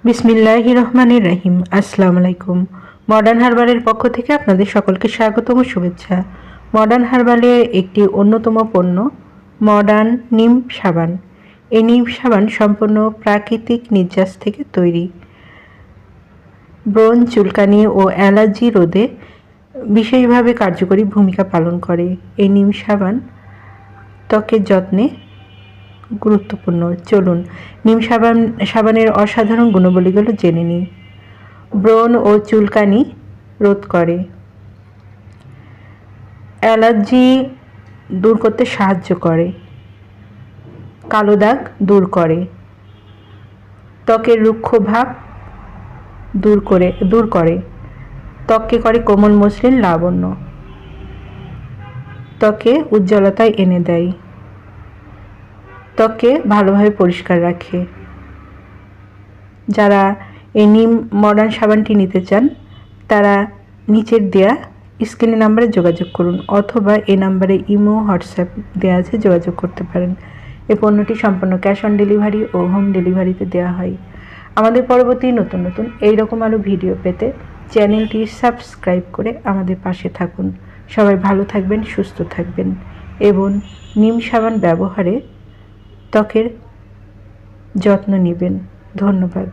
বিসমিল্লাহির রহমানির রহিম। আসসালামু আলাইকুম। মডার্ন হার্বালের পক্ষ থেকে আপনাদের সকলকে স্বাগতম ও শুভেচ্ছা। মডার্ন হার্বালের একটি অন্যতম পণ্য মডার্ন নিম সাবান। এই নিম সাবান সম্পূর্ণ প্রাকৃতিক নির্যাস থেকে তৈরি। ব্রণ, চুলকানি ও অ্যালার্জি রোধে বিশেষভাবে কার্যকরী ভূমিকা পালন করে। এই নিম সাবান ত্বকের যত্নে গুরুত্বপূর্ণ। চলুন নিম সাবানের অসাধারণ গুণাবলীগুলো জেনে নিই। ব্রণ ও চুলকানি রোধ করে, অ্যালার্জি দূর করতে সাহায্য করে, কালো দাগ দূর করে, ত্বকের রুক্ষ ভাব দূর করে, ত্বককে করে কোমল মসৃণ লাবণ্য, ত্বকে উজ্জ্বলতা এনে দেয়, ত্বককে ভালোভাবে পরিষ্কার রাখে। যারা এই নিম মডার্ন সাবানটি নিতে চান তারা নিচের দেয়া স্ক্রিনে নাম্বারে যোগাযোগ করুন, অথবা এই নাম্বারে ইমো, হোয়াটসঅ্যাপ দেওয়া আছে, যোগাযোগ করতে পারেন। এই পণ্যটি সম্পূর্ণ ক্যাশ অন ডেলিভারি ও হোম ডেলিভারিতে দেওয়া হয়। আমাদের পরবর্তী নতুন নতুন এইরকম আরও ভিডিও পেতে চ্যানেলটি সাবস্ক্রাইব করে আমাদের পাশে থাকুন। সবাই ভালো থাকবেন, সুস্থ থাকবেন এবং নিম সাবান ব্যবহারে ত্বকের যত্ন নেবেন। ধন্যবাদ।